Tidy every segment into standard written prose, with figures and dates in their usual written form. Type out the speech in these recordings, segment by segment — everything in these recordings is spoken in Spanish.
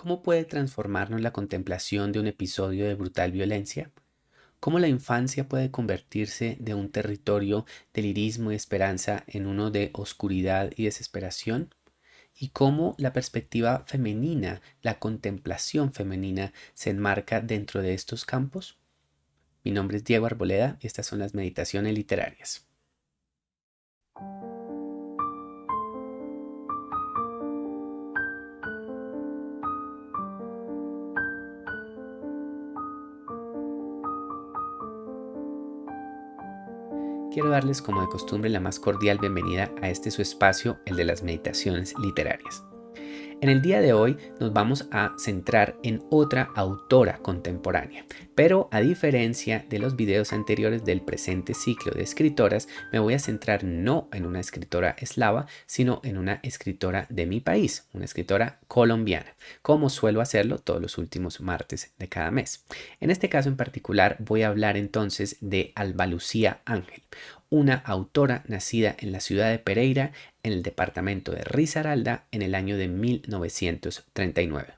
¿Cómo puede transformarnos la contemplación de un episodio de brutal violencia? ¿Cómo la infancia puede convertirse de un territorio de lirismo y esperanza en uno de oscuridad y desesperación? ¿Y cómo la perspectiva femenina, la contemplación femenina, se enmarca dentro de estos campos? Mi nombre es Diego Arboleda y estas son las meditaciones literarias. Quiero darles como de costumbre la más cordial bienvenida a este su espacio, el de las meditaciones literarias. En el día de hoy nos vamos a centrar en otra autora contemporánea, pero a diferencia de los videos anteriores del presente ciclo de escritoras, me voy a centrar no en una escritora eslava, sino en una escritora de mi país, una escritora colombiana, como suelo hacerlo todos los últimos martes de cada mes. En este caso en particular voy a hablar entonces de Alba Lucía Ángel, una autora nacida en la ciudad de Pereira, en el departamento de Risaralda, en el año de 1939.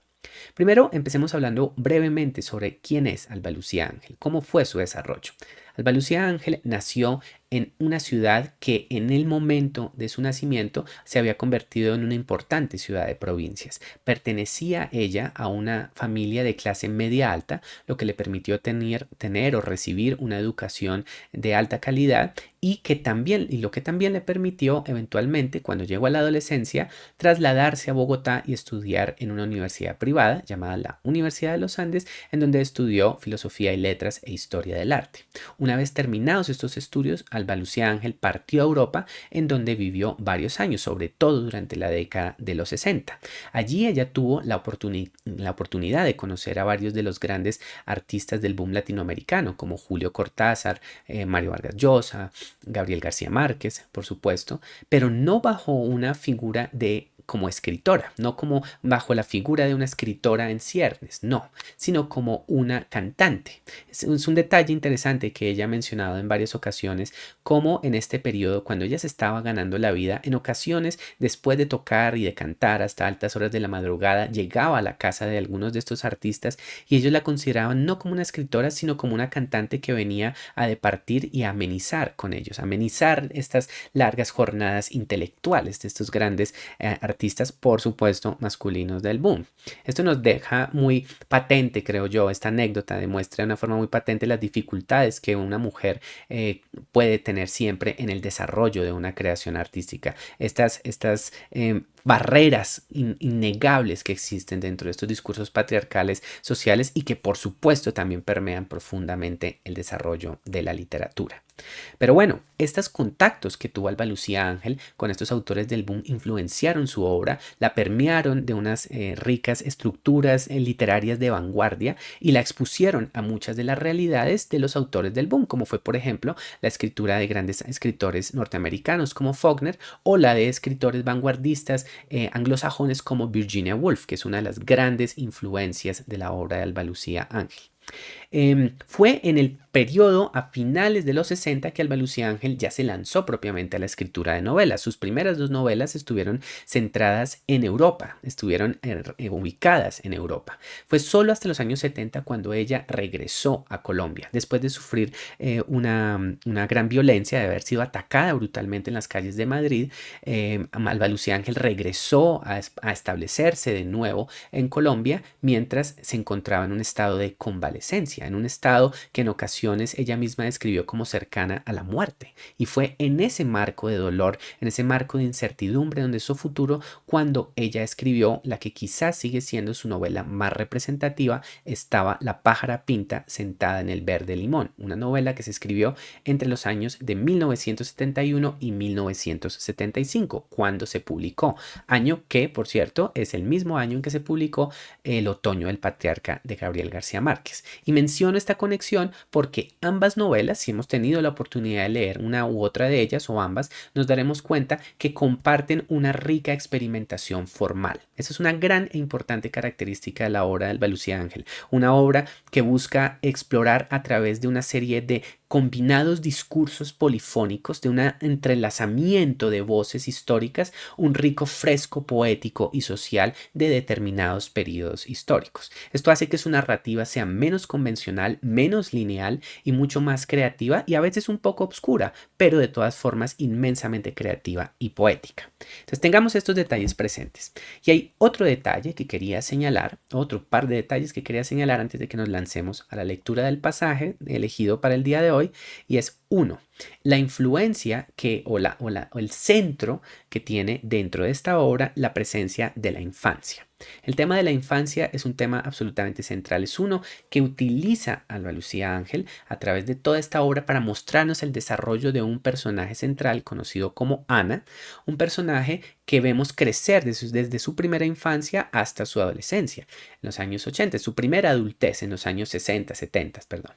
Primero, empecemos hablando brevemente sobre quién es Alba Lucía Ángel, cómo fue su desarrollo. Alba Lucía Ángel nació en una ciudad que en el momento de su nacimiento se había convertido en una importante ciudad de provincias. Pertenecía ella a una familia de clase media alta, lo que le permitió tener o recibir una educación de alta calidad y lo que también le permitió eventualmente, cuando llegó a la adolescencia, trasladarse a Bogotá y estudiar en una universidad privada llamada la Universidad de los Andes, en donde estudió filosofía y letras e historia del arte. Una vez terminados estos estudios, Alba Lucía Ángel partió a Europa, en donde vivió varios años, sobre todo durante la década de los 60. Allí ella tuvo la oportunidad de conocer a varios de los grandes artistas del boom latinoamericano, como Julio Cortázar, Mario Vargas Llosa, Gabriel García Márquez, por supuesto, pero no bajo una figura de como escritora, no como bajo la figura de una escritora en ciernes, no, sino como una cantante. Es un detalle interesante que ella ha mencionado en varias ocasiones, como en este periodo, cuando ella se estaba ganando la vida, en ocasiones, después de tocar y de cantar hasta altas horas de la madrugada, llegaba a la casa de algunos de estos artistas y ellos la consideraban no como una escritora, sino como una cantante que venía a departir y a amenizar con ellos, amenizar estas largas jornadas intelectuales de estos grandes artistas, por supuesto, masculinos del boom. Esto nos deja muy patente, creo yo, esta anécdota demuestra de una forma muy patente las dificultades que una mujer puede tener siempre en el desarrollo de una creación artística. Estas barreras innegables que existen dentro de estos discursos patriarcales sociales y que por supuesto también permean profundamente el desarrollo de la literatura. Pero bueno, estos contactos que tuvo Alba Lucía Ángel con estos autores del boom influenciaron su obra, la permearon de unas ricas estructuras literarias de vanguardia y la expusieron a muchas de las realidades de los autores del boom, como fue por ejemplo la escritura de grandes escritores norteamericanos como Faulkner o la de escritores vanguardistas anglosajones como Virginia Woolf, que es una de las grandes influencias de la obra de Alba Lucía Ángel. Fue en el periodo a finales de los 60 que Alba Lucía Ángel ya se lanzó propiamente a la escritura de novelas. Sus primeras dos novelas estuvieron centradas en Europa, estuvieron ubicadas en Europa. Fue solo hasta los años 70 cuando ella regresó a Colombia, después de sufrir una gran violencia, de haber sido atacada brutalmente en las calles de Madrid. Alba Lucía Ángel regresó a establecerse de nuevo en Colombia mientras se encontraba en un estado de convalecencia, en un estado que en ocasiones ella misma describió como cercana a la muerte. Y fue en ese marco de dolor, en ese marco de incertidumbre donde su futuro, cuando ella escribió la que quizás sigue siendo su novela más representativa, estaba La pájara pinta sentada en el verde limón, una novela que se escribió entre los años de 1971 y 1975, cuando se publicó, año que, por cierto, es el mismo año en que se publicó El otoño del patriarca de Gabriel García Márquez. Y menciono esta conexión porque ambas novelas, si hemos tenido la oportunidad de leer una u otra de ellas o ambas, nos daremos cuenta que comparten una rica experimentación formal. Esa es una gran e importante característica de la obra de Alba Lucía Ángel, una obra que busca explorar a través de una serie de combinados discursos polifónicos de un entrelazamiento de voces históricas, un rico fresco poético y social de determinados periodos históricos. Esto hace que su narrativa sea menos convencional, menos lineal y mucho más creativa y a veces un poco obscura, pero de todas formas inmensamente creativa y poética. Entonces tengamos estos detalles presentes. Y hay otro detalle que quería señalar, otro par de detalles que quería señalar antes de que nos lancemos a la lectura del pasaje elegido para el día de hoy, y es uno, la influencia o el centro que tiene dentro de esta obra la presencia de la infancia. El tema de la infancia es un tema absolutamente central. Es uno que utiliza Alba Lucía Ángel a través de toda esta obra para mostrarnos el desarrollo de un personaje central conocido como Ana, un personaje que vemos crecer desde su primera infancia hasta su adolescencia, en los años 80, su primera adultez en los años 60, 70, perdón.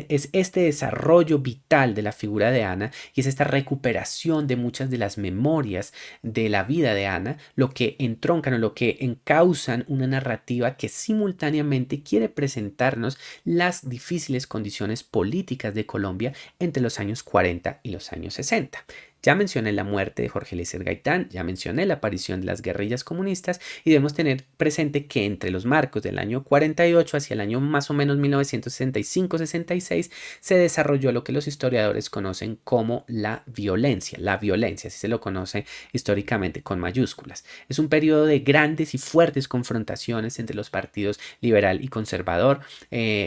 Es este desarrollo vital de la figura de Ana y es esta recuperación de muchas de las memorias de la vida de Ana, lo que entroncan o lo que encausan una narrativa que simultáneamente quiere presentarnos las difíciles condiciones políticas de Colombia entre los años 40 y los años 60. Ya mencioné la muerte de Jorge Eliezer Gaitán, ya mencioné la aparición de las guerrillas comunistas y debemos tener presente que entre los marcos del año 48 hacia el año más o menos 1965-66 se desarrolló lo que los historiadores conocen como la violencia, así se lo conoce históricamente con mayúsculas. Es un periodo de grandes y fuertes confrontaciones entre los partidos liberal y conservador,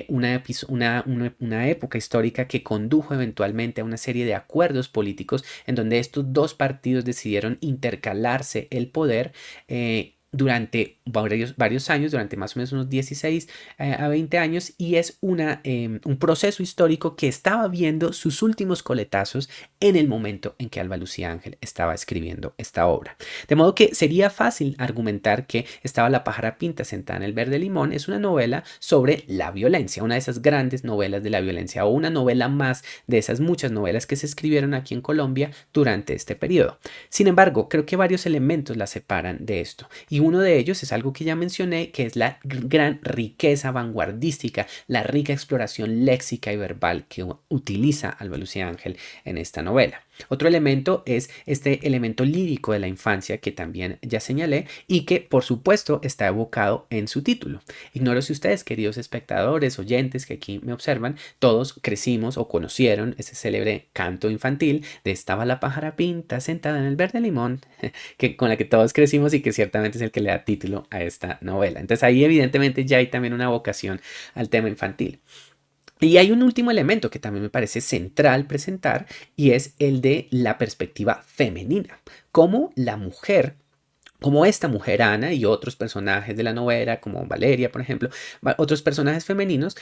una época histórica que condujo eventualmente a una serie de acuerdos políticos en donde estos dos partidos decidieron intercalarse el poder durante varios años, durante más o menos unos 16 a 20 años, y es un proceso histórico que estaba viendo sus últimos coletazos en el momento en que Alba Lucía Ángel estaba escribiendo esta obra. De modo que sería fácil argumentar que Estaba la pájara pinta sentada en el verde limón es una novela sobre la violencia, una de esas grandes novelas de la violencia o una novela más de esas muchas novelas que se escribieron aquí en Colombia durante este periodo. Sin embargo, creo que varios elementos la separan de esto y uno de ellos es algo que ya mencioné, que es la gran riqueza vanguardística, la rica exploración léxica y verbal que utiliza Alba Lucía Ángel en esta novela. Otro elemento es este elemento lírico de la infancia que también ya señalé y que por supuesto está evocado en su título. Ignoro si ustedes, queridos espectadores, oyentes que aquí me observan, todos crecimos o conocieron ese célebre canto infantil de Estaba la pájara pinta sentada en el verde limón, con la que todos crecimos y que ciertamente es el que le da título a esta novela. Entonces ahí evidentemente ya hay también una vocación al tema infantil. Y hay un último elemento que también me parece central presentar y es el de la perspectiva femenina. Cómo la mujer, como esta mujer Ana y otros personajes de la novela, como Valeria, por ejemplo, otros personajes femeninos,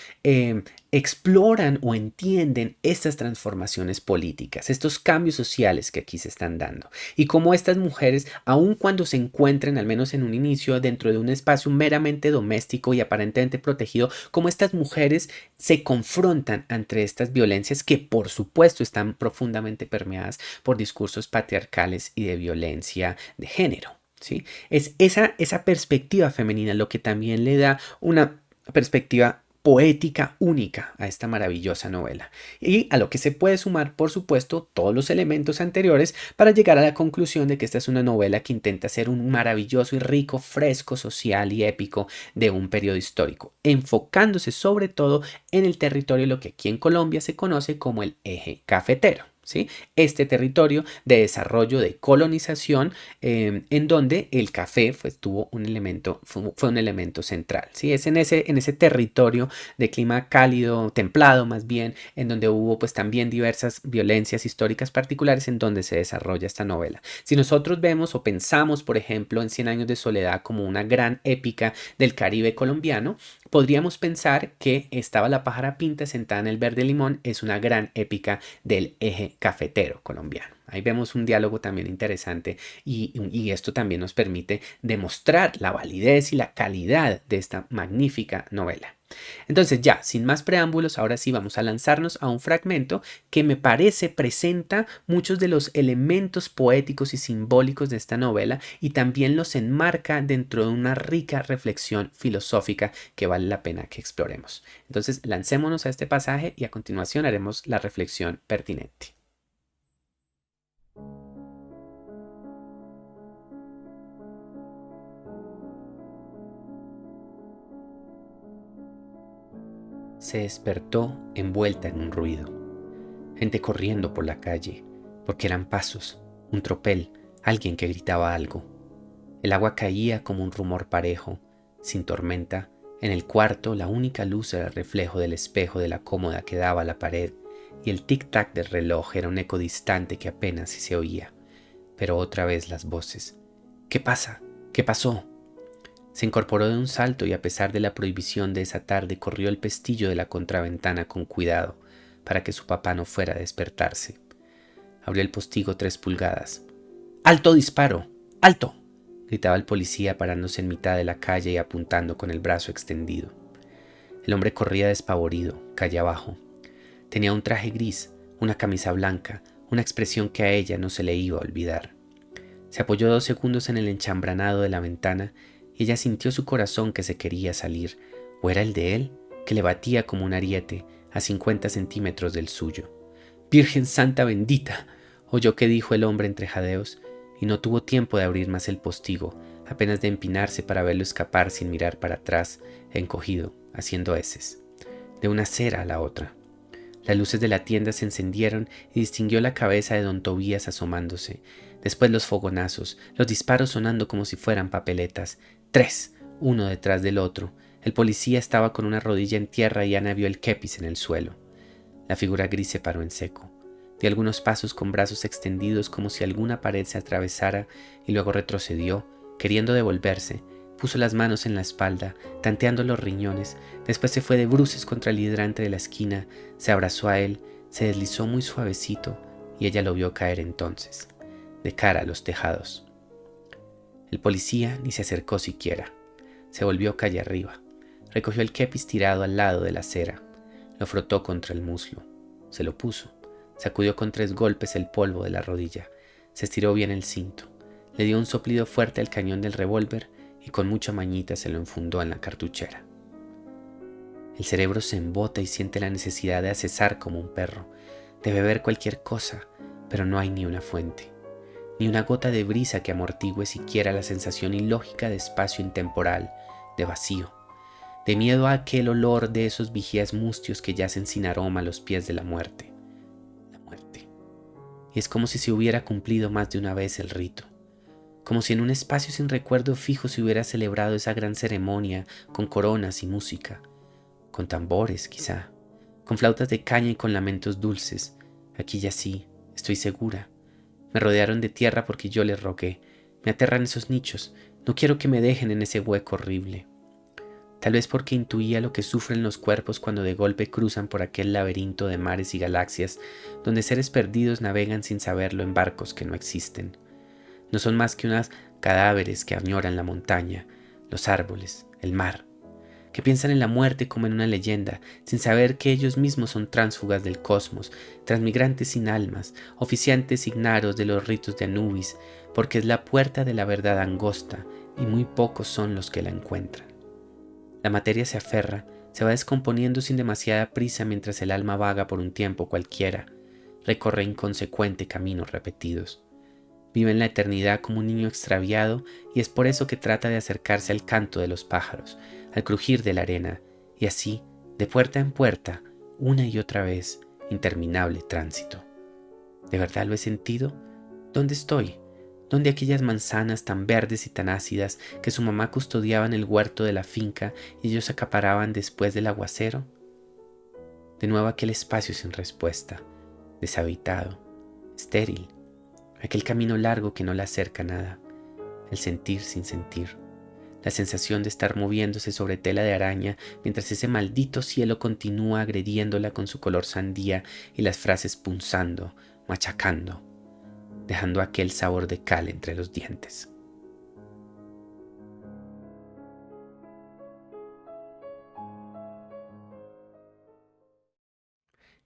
exploran o entienden estas transformaciones políticas, estos cambios sociales que aquí se están dando. Y cómo estas mujeres, aun cuando se encuentren, al menos en un inicio, dentro de un espacio meramente doméstico y aparentemente protegido, cómo estas mujeres se confrontan ante estas violencias que, por supuesto, están profundamente permeadas por discursos patriarcales y de violencia de género. ¿Sí? Es esa perspectiva femenina lo que también le da una perspectiva poética única a esta maravillosa novela y a lo que se puede sumar, por supuesto, todos los elementos anteriores para llegar a la conclusión de que esta es una novela que intenta ser un maravilloso y rico fresco social y épico de un periodo histórico, enfocándose sobre todo en el territorio, lo que aquí en Colombia se conoce como el eje cafetero. ¿Sí? Este territorio de desarrollo, de colonización, en donde el café fue un elemento central. ¿Sí? Es en ese territorio de clima cálido, templado más bien, en donde hubo pues también diversas violencias históricas particulares en donde se desarrolla esta novela. Si nosotros vemos o pensamos, por ejemplo, en Cien años de soledad como una gran épica del Caribe colombiano, podríamos pensar que Estaba la pájara pinta sentada en el verde limón es una gran épica del eje cafetero colombiano. Ahí vemos un diálogo también interesante y esto también nos permite demostrar la validez y la calidad de esta magnífica novela. Entonces ya, sin más preámbulos, ahora sí vamos a lanzarnos a un fragmento que me parece presenta muchos de los elementos poéticos y simbólicos de esta novela y también los enmarca dentro de una rica reflexión filosófica que vale la pena que exploremos. Entonces, lancémonos a este pasaje y a continuación haremos la reflexión pertinente. Se despertó envuelta en un ruido. Gente corriendo por la calle, porque eran pasos, un tropel, alguien que gritaba algo. El agua caía como un rumor parejo, sin tormenta. En el cuarto la única luz era el reflejo del espejo de la cómoda que daba a la pared, y el tic-tac del reloj era un eco distante que apenas si se oía. Pero otra vez las voces. ¿Qué pasa? ¿Qué pasó? Se incorporó de un salto y a pesar de la prohibición de esa tarde corrió el pestillo de la contraventana con cuidado para que su papá no fuera a despertarse. Abrió el postigo 3 pulgadas. ¡Alto disparo! ¡Alto!, gritaba el policía parándose en mitad de la calle y apuntando con el brazo extendido. El hombre corría despavorido, calle abajo. Tenía un traje gris, una camisa blanca, una expresión que a ella no se le iba a olvidar. Se apoyó 2 segundos en el enchambranado de la ventana y ella sintió su corazón que se quería salir, o era el de él, que le batía como un ariete a 50 centímetros del suyo. «¡Virgen Santa bendita!», oyó que dijo el hombre entre jadeos, y no tuvo tiempo de abrir más el postigo, apenas de empinarse para verlo escapar sin mirar para atrás, encogido, haciendo eses, de una acera a la otra. Las luces de la tienda se encendieron y distinguió la cabeza de don Tobías asomándose. Después los fogonazos, los disparos sonando como si fueran papeletas. 3, uno detrás del otro. El policía estaba con una rodilla en tierra y Ana vio el kepis en el suelo. La figura gris se paró en seco. Dio algunos pasos con brazos extendidos como si alguna pared se atravesara y luego retrocedió, queriendo devolverse. Puso las manos en la espalda, tanteando los riñones. Después se fue de bruces contra el hidrante de la esquina, se abrazó a él, se deslizó muy suavecito y ella lo vio caer entonces, de cara a los tejados. El policía ni se acercó siquiera. Se volvió calle arriba. Recogió el kepis tirado al lado de la acera. Lo frotó contra el muslo. Se lo puso. Sacudió con 3 golpes el polvo de la rodilla. Se estiró bien el cinto. Le dio un soplido fuerte al cañón del revólver y con mucha mañita se lo enfundó en la cartuchera. El cerebro se embota y siente la necesidad de accesar como un perro, de beber cualquier cosa, pero no hay ni una fuente, ni una gota de brisa que amortigüe siquiera la sensación ilógica de espacio intemporal, de vacío, de miedo a aquel olor de esos vigías mustios que yacen sin aroma a los pies de la muerte. La muerte. Y es como si se hubiera cumplido más de una vez el rito. Como si en un espacio sin recuerdo fijo se hubiera celebrado esa gran ceremonia con coronas y música, con tambores quizá, con flautas de caña y con lamentos dulces. Aquí yací, estoy segura. Me rodearon de tierra porque yo les rogué. Me aterran esos nichos, no quiero que me dejen en ese hueco horrible. Tal vez porque intuía lo que sufren los cuerpos cuando de golpe cruzan por aquel laberinto de mares y galaxias donde seres perdidos navegan sin saberlo en barcos que no existen. No son más que unos cadáveres que añoran la montaña, los árboles, el mar, que piensan en la muerte como en una leyenda, sin saber que ellos mismos son tránsfugas del cosmos, transmigrantes sin almas, oficiantes ignaros de los ritos de Anubis, porque es la puerta de la verdad angosta y muy pocos son los que la encuentran. La materia se aferra, se va descomponiendo sin demasiada prisa mientras el alma vaga por un tiempo cualquiera, recorre inconsecuente caminos repetidos. Vive en la eternidad como un niño extraviado y es por eso que trata de acercarse al canto de los pájaros, al crujir de la arena, y así, de puerta en puerta, una y otra vez, interminable tránsito. ¿De verdad lo he sentido? ¿Dónde estoy? ¿Dónde aquellas manzanas tan verdes y tan ácidas que su mamá custodiaba en el huerto de la finca y ellos acaparaban después del aguacero? De nuevo aquel espacio sin respuesta, deshabitado, estéril, aquel camino largo que no le acerca nada, el sentir sin sentir, la sensación de estar moviéndose sobre tela de araña mientras ese maldito cielo continúa agrediéndola con su color sandía y las frases punzando, machacando, dejando aquel sabor de cal entre los dientes.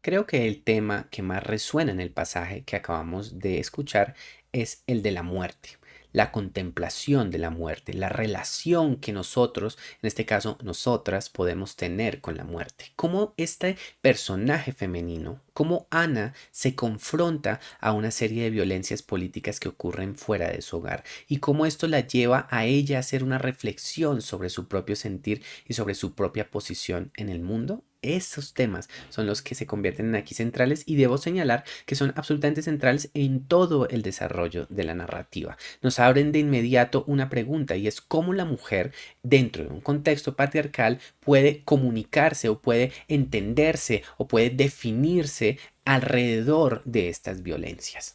Creo que el tema que más resuena en el pasaje que acabamos de escuchar es el de la muerte, la contemplación de la muerte, la relación que nosotros, en este caso nosotras, podemos tener con la muerte. Cómo este personaje femenino, cómo Ana se confronta a una serie de violencias políticas que ocurren fuera de su hogar y cómo esto la lleva a ella a hacer una reflexión sobre su propio sentir y sobre su propia posición en el mundo. Esos temas son los que se convierten en aquí centrales y debo señalar que son absolutamente centrales en todo el desarrollo de la narrativa. Nos abren de inmediato una pregunta y es cómo la mujer dentro de un contexto patriarcal puede comunicarse o puede entenderse o puede definirse alrededor de estas violencias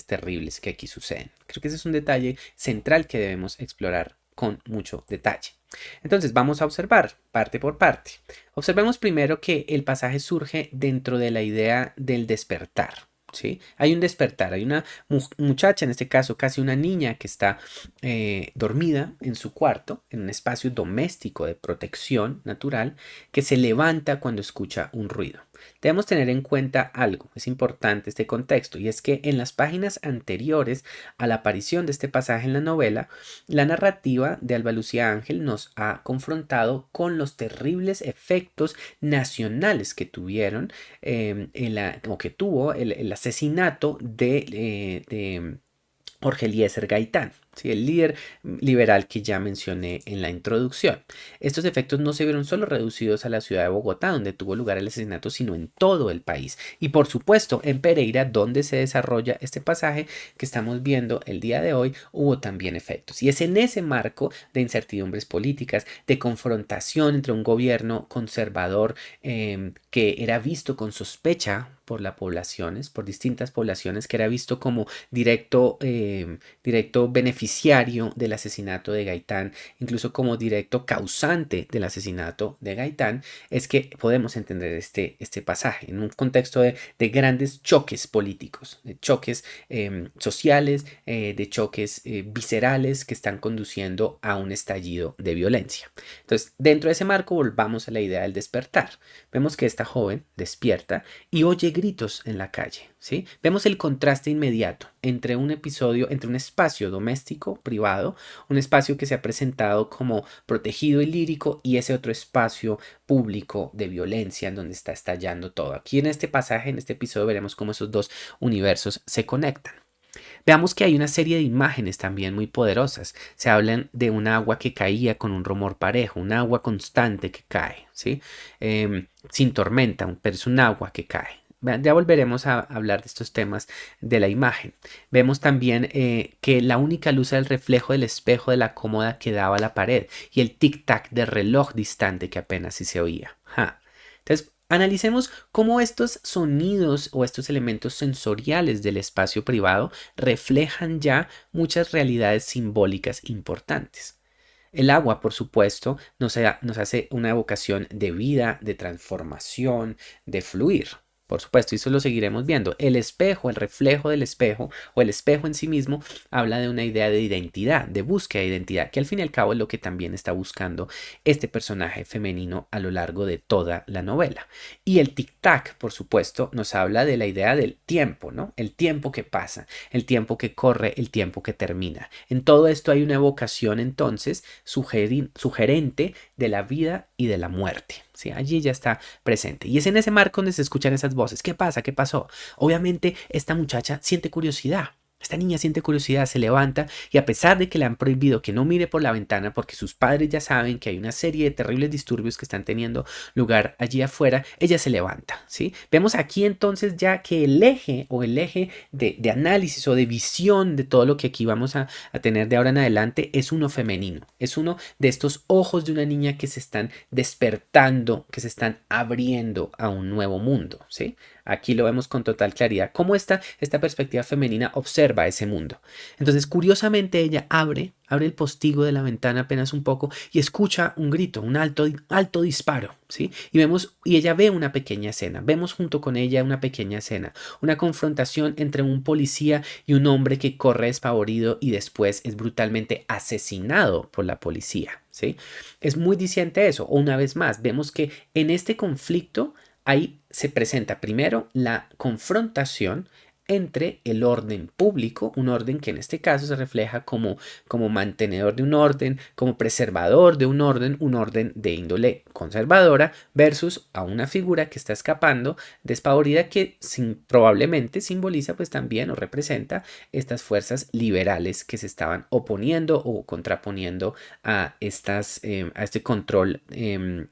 terribles que aquí suceden. Creo que ese es un detalle central que debemos explorar con mucho detalle. Entonces vamos a observar parte por parte. Observemos primero que el pasaje surge dentro de la idea del despertar. ¿Sí? Hay un despertar, hay una muchacha, en este caso casi una niña que está dormida en su cuarto, en un espacio doméstico de protección natural, que se levanta cuando escucha un ruido. Debemos tener en cuenta algo, es importante este contexto, y es que en las páginas anteriores a la aparición de este pasaje en la novela, la narrativa de Alba Lucía Ángel nos ha confrontado con los terribles efectos nacionales que tuvieron o que tuvo el asesinato de Jorge Eliezer Gaitán, ¿sí? El líder liberal que ya mencioné en la introducción. Estos efectos no se vieron solo reducidos a la ciudad de Bogotá, donde tuvo lugar el asesinato, sino en todo el país. Y por supuesto, en Pereira, donde se desarrolla este pasaje que estamos viendo el día de hoy, hubo también efectos. Y es en ese marco de incertidumbres políticas, de confrontación entre un gobierno conservador que era visto con sospecha por las poblaciones, por distintas poblaciones, que era visto como directo beneficiario del asesinato de Gaitán, incluso como directo causante del asesinato de Gaitán, es que podemos entender este pasaje en un contexto de grandes choques políticos, de choques sociales, de choques viscerales que están conduciendo a un estallido de violencia. Entonces, dentro de ese marco, volvamos a la idea del despertar. Vemos que esta joven despierta y oye gritos en la calle, ¿sí? Vemos el contraste inmediato entre un episodio, entre un espacio doméstico, privado, un espacio que se ha presentado como protegido y lírico y ese otro espacio público de violencia en donde está estallando todo. Aquí en este pasaje, en este episodio, veremos cómo esos dos universos se conectan. Veamos que hay una serie de imágenes también muy poderosas. Se hablan de un agua que caía con un rumor parejo, un agua constante que cae, ¿sí? Sin tormenta, pero es un agua que cae. Ya volveremos a hablar de estos temas de la imagen. Vemos también que la única luz era el reflejo del espejo de la cómoda que daba a la pared y el tic-tac del reloj distante que apenas si se oía. Ja. Entonces, analicemos cómo estos sonidos o estos elementos sensoriales del espacio privado reflejan ya muchas realidades simbólicas importantes. El agua, por supuesto, nos hace una evocación de vida, de transformación, de fluir. Por supuesto, y eso lo seguiremos viendo. El espejo, el reflejo del espejo o el espejo en sí mismo habla de una idea de identidad, de búsqueda de identidad, que al fin y al cabo es lo que también está buscando este personaje femenino a lo largo de toda la novela. Y el tic-tac, por supuesto, nos habla de la idea del tiempo, ¿no? El tiempo que pasa, el tiempo que corre, el tiempo que termina. En todo esto hay una evocación entonces sugerente de la vida y de la muerte. ¿Sí? Allí ya está presente. Y es en ese marco donde se escuchan esas voces. ¿Qué pasa? ¿Qué pasó? Obviamente esta muchacha siente curiosidad. Esta niña siente curiosidad, se levanta y a pesar de que le han prohibido que no mire por la ventana porque sus padres ya saben que hay una serie de terribles disturbios que están teniendo lugar allí afuera, ella se levanta, ¿sí? Vemos aquí entonces ya que el eje de análisis o de visión de todo lo que aquí vamos a tener de ahora en adelante es uno femenino, es uno de estos ojos de una niña que se están despertando, que se están abriendo a un nuevo mundo, ¿sí? Aquí lo vemos con total claridad, cómo esta perspectiva femenina observa ese mundo. Entonces, curiosamente, ella abre el postigo de la ventana apenas un poco y escucha un grito, un alto disparo, ¿sí? Y ella ve una pequeña escena, vemos junto con ella una pequeña escena, una confrontación entre un policía y un hombre que corre despavorido y después es brutalmente asesinado por la policía, ¿sí? Es muy diciente eso. Una vez más, vemos que en este conflicto Ahí se presenta primero la confrontación entre el orden público, un orden que en este caso se refleja como mantenedor de un orden, como preservador de un orden de índole conservadora, versus a una figura que está escapando despavorida que probablemente simboliza pues también o representa estas fuerzas liberales que se estaban oponiendo o contraponiendo a este control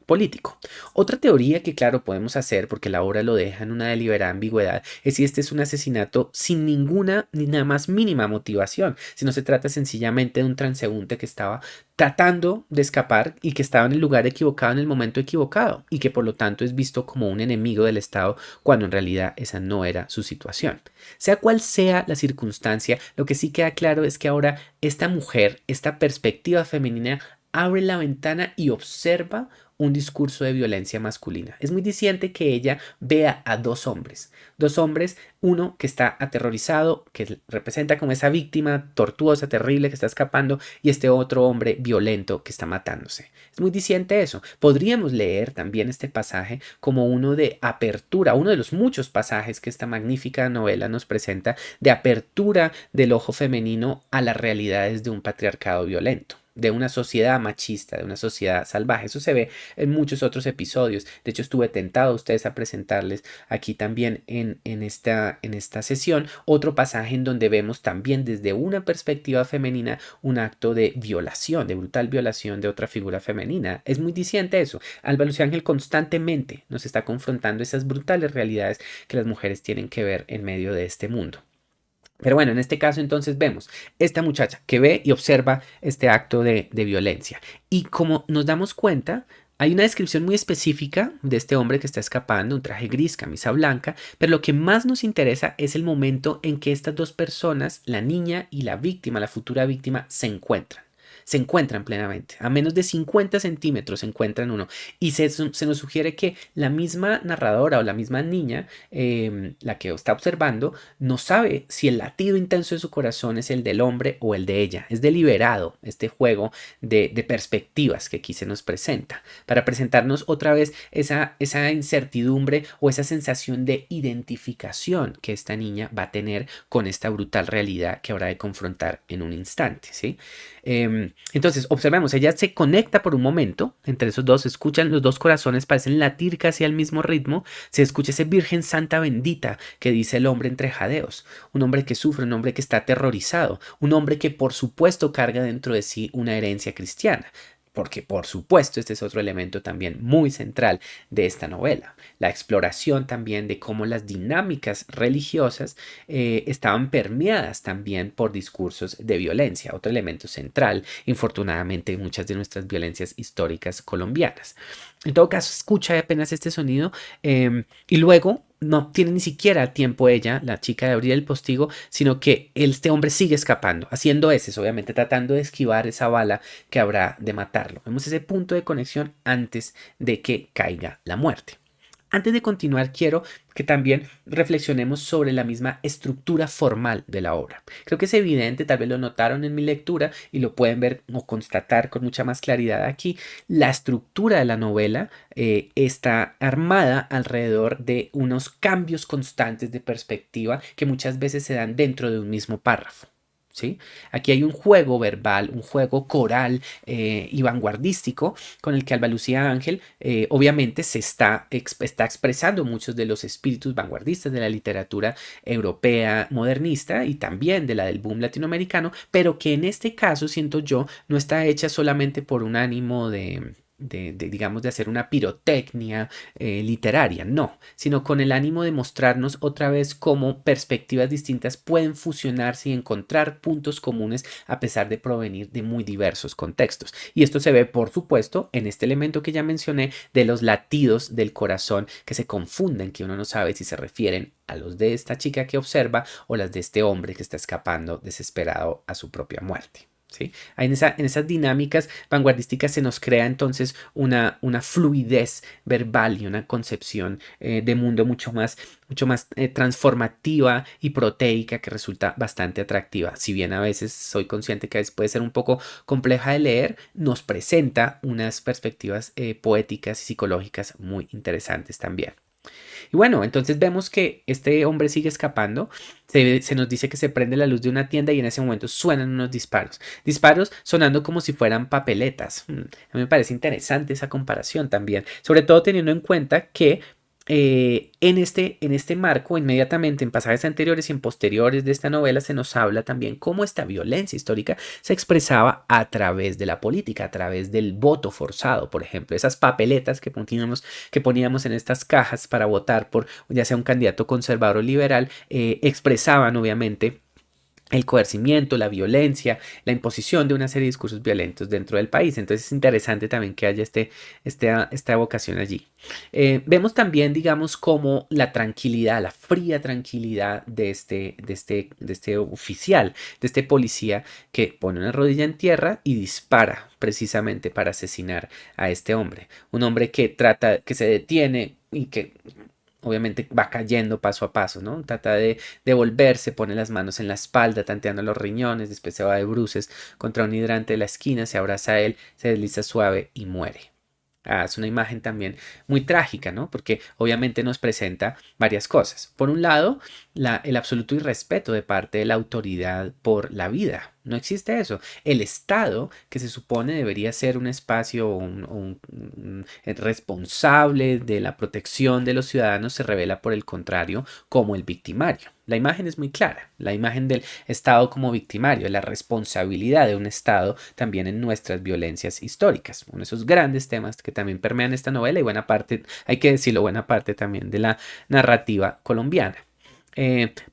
político. Otra teoría que claro podemos hacer, porque la obra lo deja en una deliberada ambigüedad, es si este es un asesinato sin ninguna ni nada más mínima motivación, si no se trata sencillamente de un transeúnte que estaba tratando de escapar y que estaba en el lugar equivocado en el momento equivocado y que por lo tanto es visto como un enemigo del Estado cuando en realidad esa no era su situación. Sea cual sea la circunstancia, lo que sí queda claro es que ahora esta mujer, esta perspectiva femenina, abre la ventana y observa un discurso de violencia masculina. Es muy diciente que ella vea a dos hombres, uno que está aterrorizado, que representa como esa víctima tortuosa, terrible que está escapando, y este otro hombre violento que está matándose. Es muy diciente eso. Podríamos leer también este pasaje como uno de apertura, uno de los muchos pasajes que esta magnífica novela nos presenta de apertura del ojo femenino a las realidades de un patriarcado violento, de una sociedad machista, de una sociedad salvaje. Eso se ve en muchos otros episodios. De hecho, estuve tentado a ustedes a presentarles aquí también en esta sesión otro pasaje en donde vemos también desde una perspectiva femenina un acto de violación, de brutal violación de otra figura femenina. Es muy diciente eso. Alba Lucía Ángel constantemente nos está confrontando esas brutales realidades que las mujeres tienen que ver en medio de este mundo. Pero bueno, en este caso entonces vemos esta muchacha que ve y observa este acto de violencia. Y como nos damos cuenta, hay una descripción muy específica de este hombre que está escapando, un traje gris, camisa blanca, pero lo que más nos interesa es el momento en que estas dos personas, la niña y la víctima, la futura víctima, se encuentran. Se encuentran plenamente. A menos de 50 centímetros se encuentran uno. Y se nos sugiere que la misma narradora o la misma niña, la que está observando, no sabe si el latido intenso de su corazón es el del hombre o el de ella. Es deliberado este juego de perspectivas que aquí se nos presenta, para presentarnos otra vez esa incertidumbre o esa sensación de identificación que esta niña va a tener con esta brutal realidad que habrá de confrontar en un instante, ¿sí? Entonces, observemos, ella se conecta por un momento entre esos dos, se escuchan los dos corazones, parecen latir casi al mismo ritmo, se escucha ese Virgen Santa bendita que dice el hombre entre jadeos, un hombre que sufre, un hombre que está aterrorizado, un hombre que por supuesto carga dentro de sí una herencia cristiana. Porque por supuesto este es otro elemento también muy central de esta novela, la exploración también de cómo las dinámicas religiosas estaban permeadas también por discursos de violencia, otro elemento central, infortunadamente, en muchas de nuestras violencias históricas colombianas. En todo caso, escucha apenas este sonido y luego no tiene ni siquiera tiempo ella, la chica de abrir el postigo, sino que este hombre sigue escapando, haciendo ese, obviamente tratando de esquivar esa bala que habrá de matarlo. Vemos ese punto de conexión antes de que caiga la muerte. Antes de continuar, quiero que también reflexionemos sobre la misma estructura formal de la obra. Creo que es evidente, tal vez lo notaron en mi lectura y lo pueden ver o constatar con mucha más claridad aquí. La estructura de la novela está armada alrededor de unos cambios constantes de perspectiva que muchas veces se dan dentro de un mismo párrafo. ¿Sí? Aquí hay un juego verbal, un juego coral y vanguardístico con el que Alba Lucía Ángel obviamente está expresando muchos de los espíritus vanguardistas de la literatura europea modernista y también de la del boom latinoamericano, pero que en este caso, siento yo, no está hecha solamente por un ánimo digamos, de hacer una pirotecnia literaria, no, sino con el ánimo de mostrarnos otra vez cómo perspectivas distintas pueden fusionarse y encontrar puntos comunes a pesar de provenir de muy diversos contextos. Y esto se ve, por supuesto, en este elemento que ya mencioné de los latidos del corazón que se confunden, que uno no sabe si se refieren a los de esta chica que observa o las de este hombre que está escapando desesperado a su propia muerte. ¿Sí? En esas dinámicas vanguardísticas se nos crea entonces una fluidez verbal y una concepción de mundo mucho más transformativa y proteica que resulta bastante atractiva. Si bien a veces soy consciente que a veces puede ser un poco compleja de leer, nos presenta unas perspectivas poéticas y psicológicas muy interesantes también. Y bueno, entonces vemos que este hombre sigue escapando. Se nos dice que se prende la luz de una tienda y en ese momento suenan unos disparos. Disparos sonando como si fueran papeletas. A mí me parece interesante esa comparación también. Sobre todo teniendo en cuenta que en este marco, inmediatamente en pasajes anteriores y en posteriores de esta novela, se nos habla también cómo esta violencia histórica se expresaba a través de la política, a través del voto forzado, por ejemplo, esas papeletas que poníamos en estas cajas para votar por ya sea un candidato conservador o liberal, expresaban obviamente el coercimiento, la violencia, la imposición de una serie de discursos violentos dentro del país. Entonces es interesante también que haya esta evocación allí. Vemos también, digamos, como la tranquilidad, la fría tranquilidad de este oficial, de este policía que pone una rodilla en tierra y dispara precisamente para asesinar a este hombre. Un hombre que trata, que se detiene y que obviamente va cayendo paso a paso, ¿no? Trata de devolverse, pone las manos en la espalda, tanteando los riñones, después se va de bruces contra un hidrante de la esquina, se abraza a él, se desliza suave y muere. Es una imagen también muy trágica, ¿no? Porque obviamente nos presenta varias cosas. Por un lado, el absoluto irrespeto de parte de la autoridad por la vida. No existe eso. El Estado, que se supone debería ser un espacio responsable de la protección de los ciudadanos, se revela por el contrario como el victimario. La imagen es muy clara, la imagen del Estado como victimario, la responsabilidad de un Estado también en nuestras violencias históricas, uno de esos grandes temas que también permean esta novela y buena parte, hay que decirlo, buena parte también de la narrativa colombiana.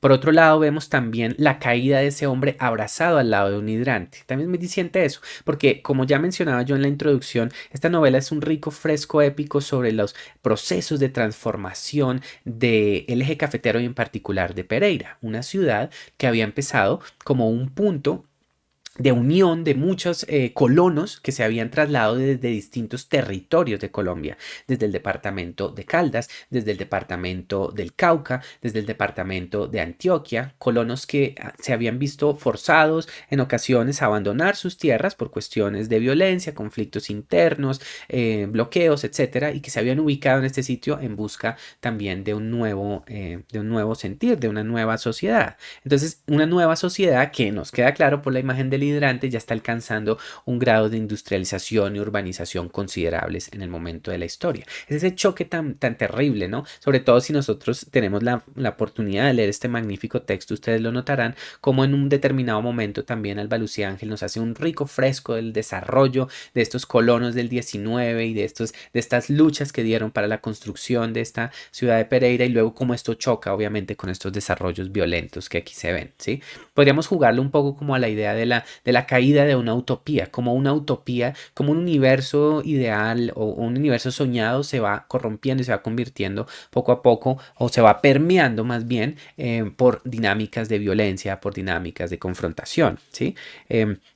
Por otro lado, vemos también la caída de ese hombre abrazado al lado de un hidrante. También me diciente eso, porque como ya mencionaba yo en la introducción, esta novela es un rico fresco épico sobre los procesos de transformación del eje cafetero y en particular de Pereira, una ciudad que había empezado como un punto de unión de muchos colonos que se habían trasladado desde distintos territorios de Colombia, desde el departamento de Caldas, desde el departamento del Cauca, desde el departamento de Antioquia, colonos que se habían visto forzados en ocasiones a abandonar sus tierras por cuestiones de violencia, conflictos internos, bloqueos, etcétera, y que se habían ubicado en este sitio en busca también de un nuevo sentir, de una nueva sociedad. Entonces, una nueva sociedad que nos queda claro por la imagen del hidrante ya está alcanzando un grado de industrialización y urbanización considerables en el momento de la historia. Es ese choque tan terrible, ¿no? Sobre todo si nosotros tenemos la oportunidad de leer este magnífico texto, ustedes lo notarán, como en un determinado momento también Alba Lucía Ángel nos hace un rico fresco del desarrollo de estos colonos del 19 y de estas luchas que dieron para la construcción de esta ciudad de Pereira y luego cómo esto choca obviamente con estos desarrollos violentos que aquí se ven, ¿sí? Podríamos jugarlo un poco como a la idea de la caída de una utopía, como un universo ideal o un universo soñado se va corrompiendo y se va convirtiendo poco a poco o se va permeando más bien por dinámicas de violencia, por dinámicas de confrontación, ¿sí?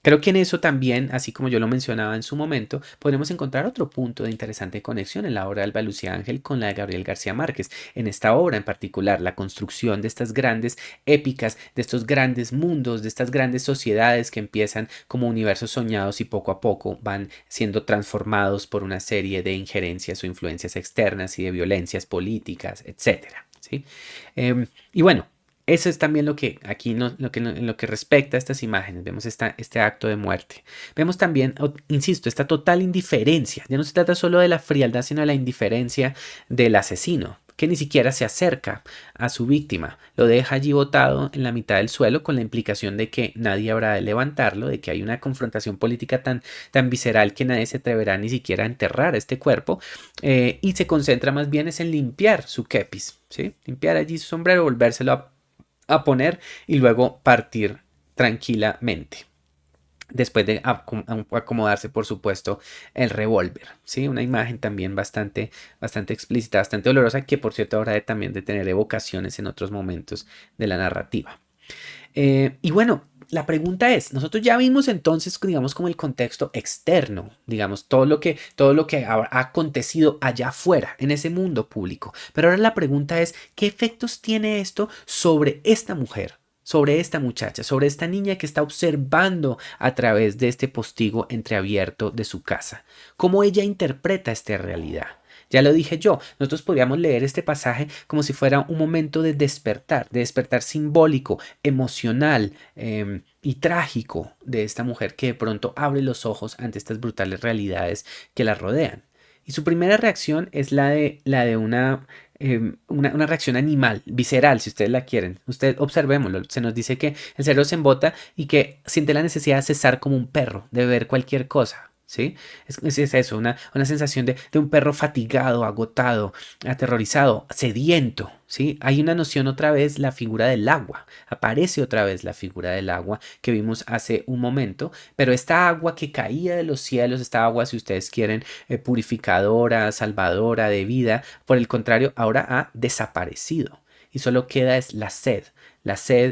Creo que en eso también, así como yo lo mencionaba en su momento, podemos encontrar otro punto de interesante conexión en la obra de Alba Lucía Ángel con la de Gabriel García Márquez. En esta obra en particular, la construcción de estas grandes épicas, de estos grandes mundos, de estas grandes sociedades que empiezan como universos soñados y poco a poco van siendo transformados por una serie de injerencias o influencias externas y de violencias políticas, etcétera, ¿sí? Y bueno, eso es también lo que aquí, en lo que respecta a estas imágenes, vemos este acto de muerte. Vemos también, insisto, esta total indiferencia. Ya no se trata solo de la frialdad, sino de la indiferencia del asesino, que ni siquiera se acerca a su víctima. Lo deja allí botado en la mitad del suelo con la implicación de que nadie habrá de levantarlo, de que hay una confrontación política tan visceral que nadie se atreverá ni siquiera a enterrar este cuerpo, y se concentra más bien es en limpiar su kepis, ¿sí? Limpiar allí su sombrero, volvérselo a poner y luego partir tranquilamente. Después de acomodarse, por supuesto, el revólver, ¿sí? Una imagen también bastante explícita, bastante dolorosa, que por cierto habrá también de tener evocaciones en otros momentos de la narrativa. Y bueno, la pregunta es, nosotros ya vimos entonces, digamos, como el contexto externo, digamos, todo lo que ha acontecido allá afuera, en ese mundo público. Pero ahora la pregunta es, ¿qué efectos tiene esto sobre esta mujer? Sobre esta muchacha, sobre esta niña que está observando a través de este postigo entreabierto de su casa. ¿Cómo ella interpreta esta realidad? Ya lo dije yo, nosotros podríamos leer este pasaje como si fuera un momento de despertar simbólico, emocional y trágico de esta mujer que de pronto abre los ojos ante estas brutales realidades que la rodean. Y su primera reacción es la de una reacción animal, visceral, si ustedes la quieren. Usted observémoslo. Se nos dice que el cerebro se embota y que siente la necesidad de cesar como un perro, de ver cualquier cosa. ¿Sí? Es eso, una sensación de un perro fatigado, agotado, aterrorizado, sediento. ¿Sí? Hay una noción otra vez, la figura del agua. Aparece otra vez la figura del agua que vimos hace un momento, pero esta agua que caía de los cielos, esta agua, si ustedes quieren, purificadora, salvadora de vida, por el contrario, ahora ha desaparecido y solo queda es la sed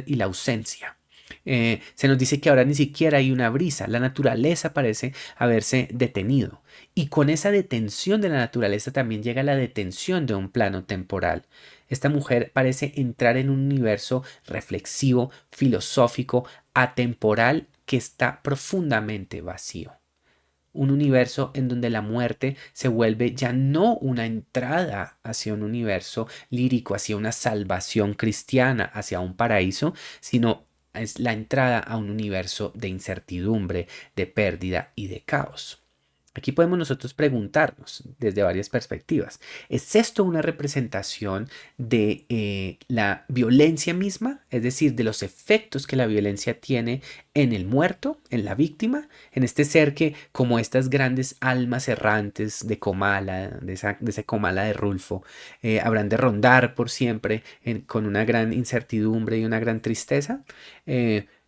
y la ausencia. Se nos dice que ahora ni siquiera hay una brisa, la naturaleza parece haberse detenido. Y con esa detención de la naturaleza también llega la detención de un plano temporal. Esta mujer parece entrar en un universo reflexivo, filosófico, atemporal, que está profundamente vacío. Un universo en donde la muerte se vuelve ya no una entrada hacia un universo lírico, hacia una salvación cristiana, hacia un paraíso, sino es la entrada a un universo de incertidumbre, de pérdida y de caos. Aquí podemos nosotros preguntarnos desde varias perspectivas. ¿Es esto una representación de la violencia misma? Es decir, de los efectos que la violencia tiene en el muerto, en la víctima, en este ser que, como estas grandes almas errantes de Comala, de esa Comala de Rulfo, habrán de rondar por siempre con una gran incertidumbre y una gran tristeza.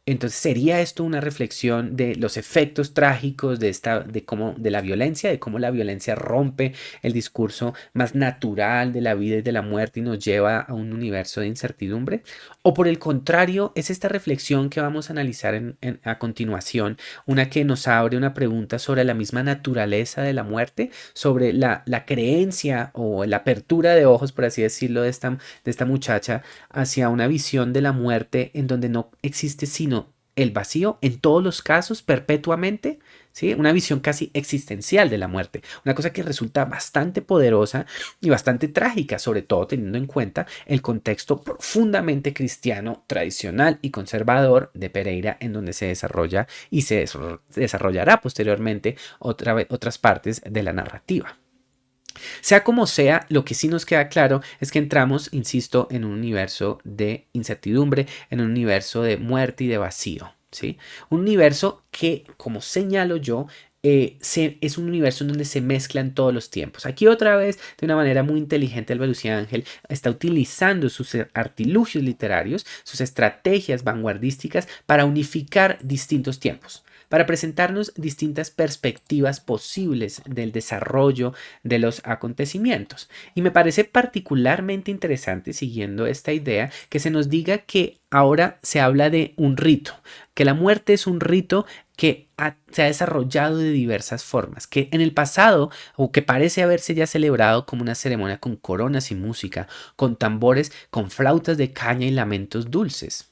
Entonces, ¿sería esto una reflexión de los efectos trágicos de la violencia, de cómo la violencia rompe el discurso más natural de la vida y de la muerte y nos lleva a un universo de incertidumbre? ¿O por el contrario, es esta reflexión que vamos a analizar a continuación, una que nos abre una pregunta sobre la misma naturaleza de la muerte, sobre la creencia o la apertura de ojos, por así decirlo, de esta muchacha hacia una visión de la muerte en donde no existe sino el vacío en todos los casos perpetuamente? ¿Sí? Una visión casi existencial de la muerte, una cosa que resulta bastante poderosa y bastante trágica, sobre todo teniendo en cuenta el contexto profundamente cristiano, tradicional y conservador de Pereira, en donde se desarrolla y se desarrollará posteriormente otras partes de la narrativa. Sea como sea, lo que sí nos queda claro es que entramos, insisto, en un universo de incertidumbre, en un universo de muerte y de vacío, ¿sí? Un universo que, como señalo yo, es un universo en donde se mezclan todos los tiempos. Aquí otra vez, de una manera muy inteligente, Álvaro Lucía Ángel está utilizando sus artilugios literarios, sus estrategias vanguardísticas para unificar distintos tiempos, para presentarnos distintas perspectivas posibles del desarrollo de los acontecimientos. Y me parece particularmente interesante, siguiendo esta idea, que se nos diga que ahora se habla de un rito, que la muerte es un rito que se ha desarrollado de diversas formas, que en el pasado, o que parece haberse ya celebrado como una ceremonia con coronas y música, con tambores, con flautas de caña y lamentos dulces.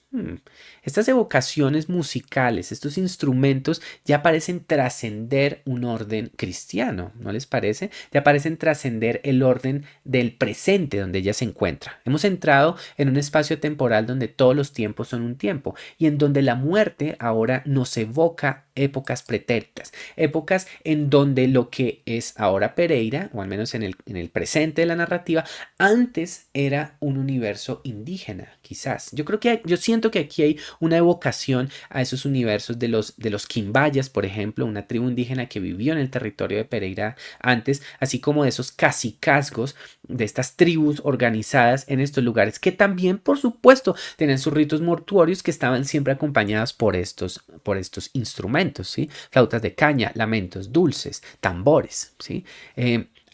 Estas evocaciones musicales, estos instrumentos ya parecen trascender un orden cristiano, ¿no les parece? Ya parecen trascender el orden del presente donde ella se encuentra. Hemos entrado en un espacio temporal donde todos los tiempos son un tiempo y en donde la muerte ahora nos evoca épocas pretéritas, épocas en donde lo que es ahora Pereira, o al menos en el presente de la narrativa, antes era un universo indígena, quizás. Yo siento que aquí hay una evocación a esos universos de los Quimbayas, por ejemplo, una tribu indígena que vivió en el territorio de Pereira antes, así como de esos cacicazgos de estas tribus organizadas en estos lugares, que también, por supuesto, tenían sus ritos mortuorios que estaban siempre acompañados por estos instrumentos, ¿sí? Flautas de caña, lamentos dulces, tambores, ¿sí?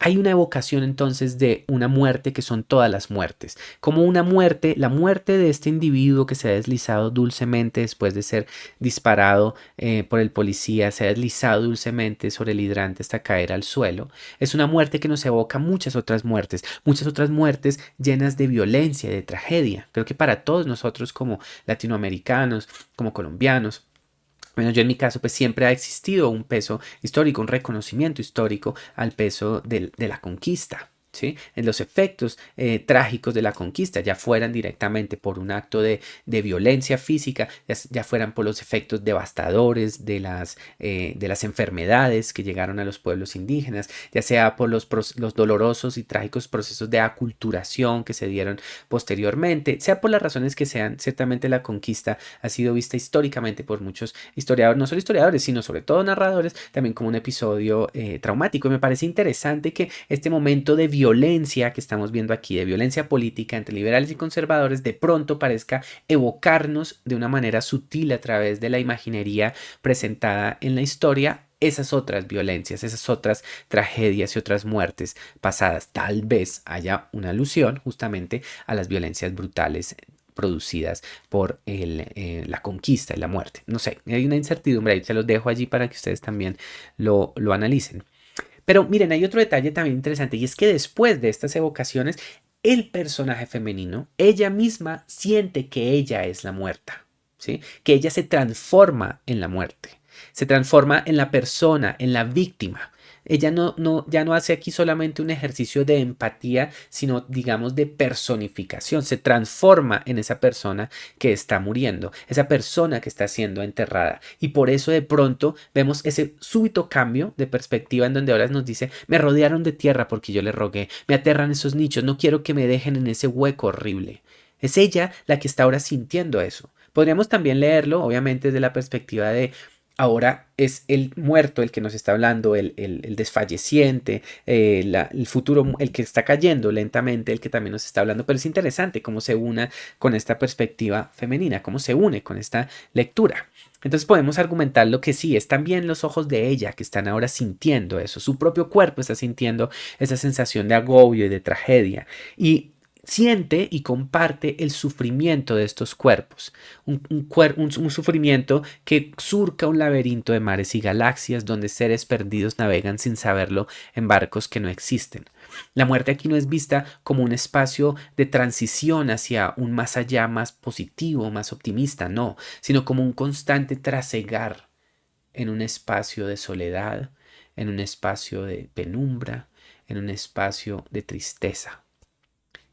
Hay una evocación entonces de una muerte que son todas las muertes, como una muerte, la muerte de este individuo que se ha deslizado dulcemente después de ser disparado por el policía, se ha deslizado dulcemente sobre el hidrante hasta caer al suelo. Es una muerte que nos evoca muchas otras muertes llenas de violencia y de tragedia. Creo que para todos nosotros como latinoamericanos, como colombianos, bueno, yo en mi caso, pues siempre ha existido un peso histórico, un reconocimiento histórico al peso de la conquista. ¿sí? En los efectos trágicos de la conquista, ya fueran directamente por un acto de violencia física, ya fueran por los efectos devastadores de las enfermedades que llegaron a los pueblos indígenas, ya sea por los dolorosos y trágicos procesos de aculturación que se dieron posteriormente, sea por las razones que sean. Ciertamente la conquista ha sido vista históricamente por muchos historiadores, no solo historiadores, sino sobre todo narradores, también como un episodio traumático. Y me parece interesante que este momento de violencia que estamos viendo aquí, de violencia política entre liberales y conservadores, de pronto parezca evocarnos de una manera sutil a través de la imaginería presentada en la historia esas otras violencias, esas otras tragedias y otras muertes pasadas. Tal vez haya una alusión justamente a las violencias brutales producidas por la conquista y la muerte. No sé, hay una incertidumbre ahí, se los dejo allí para que ustedes también lo analicen. Pero miren, hay otro detalle también interesante y es que después de estas evocaciones, el personaje femenino, ella misma siente que ella es la muerta, ¿sí? Que ella se transforma en la muerte, se transforma en la persona, en la víctima. Ella ya no hace aquí solamente un ejercicio de empatía, sino digamos de personificación. Se transforma en esa persona que está muriendo, esa persona que está siendo enterrada. Y por eso de pronto vemos ese súbito cambio de perspectiva en donde ahora nos dice, me rodearon de tierra porque yo le rogué, me aterran esos nichos, no quiero que me dejen en ese hueco horrible. Es ella la que está ahora sintiendo eso. Podríamos también leerlo, obviamente, desde la perspectiva de ahora es el muerto el que nos está hablando, el desfalleciente, el futuro, el que está cayendo lentamente, el que también nos está hablando. Pero es interesante cómo se une con esta perspectiva femenina, cómo se une con esta lectura. Entonces podemos argumentar lo que sí, es también los ojos de ella que están ahora sintiendo eso, su propio cuerpo está sintiendo esa sensación de agobio y de tragedia. Y siente y comparte el sufrimiento de estos cuerpos, un sufrimiento que surca un laberinto de mares y galaxias donde seres perdidos navegan sin saberlo en barcos que no existen. La muerte aquí no es vista como un espacio de transición hacia un más allá más positivo, más optimista, no, sino como un constante trasegar en un espacio de soledad, en un espacio de penumbra, en un espacio de tristeza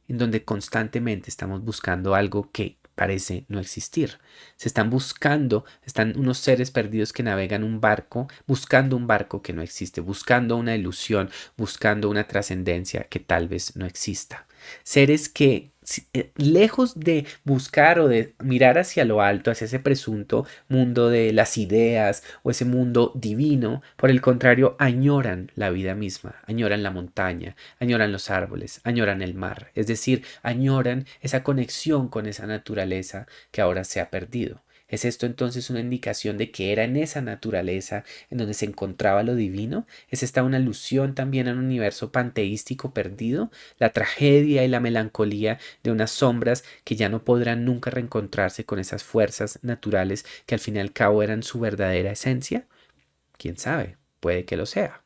en donde constantemente estamos buscando algo que parece no existir. Se están buscando, están unos seres perdidos que navegan un barco, buscando un barco que no existe, buscando una ilusión, buscando una trascendencia que tal vez no exista. Seres que lejos de buscar o de mirar hacia lo alto, hacia ese presunto mundo de las ideas o ese mundo divino, por el contrario, añoran la vida misma, añoran la montaña, añoran los árboles, añoran el mar, es decir, añoran esa conexión con esa naturaleza que ahora se ha perdido. ¿Es esto entonces una indicación de que era en esa naturaleza en donde se encontraba lo divino? ¿Es esta una alusión también a un universo panteístico perdido? La tragedia y la melancolía de unas sombras que ya no podrán nunca reencontrarse con esas fuerzas naturales que al fin y al cabo eran su verdadera esencia. ¿Quién sabe? Puede que lo sea.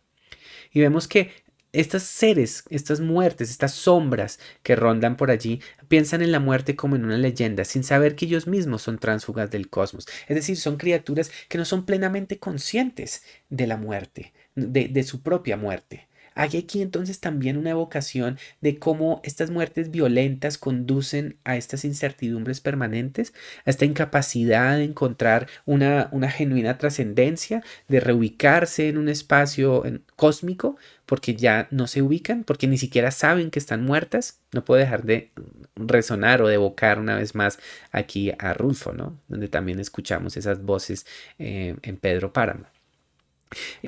Y vemos que estos seres, estas muertes, estas sombras que rondan por allí, piensan en la muerte como en una leyenda, sin saber que ellos mismos son tránsfugas del cosmos. Es decir, son criaturas que no son plenamente conscientes de la muerte, de su propia muerte. Hay aquí entonces también una evocación de cómo estas muertes violentas conducen a estas incertidumbres permanentes, a esta incapacidad de encontrar una genuina trascendencia, de reubicarse en un espacio cósmico, porque ya no se ubican, porque ni siquiera saben que están muertas. No puedo dejar de resonar o de evocar una vez más aquí a Rulfo, ¿no? Donde también escuchamos esas voces en Pedro Páramo.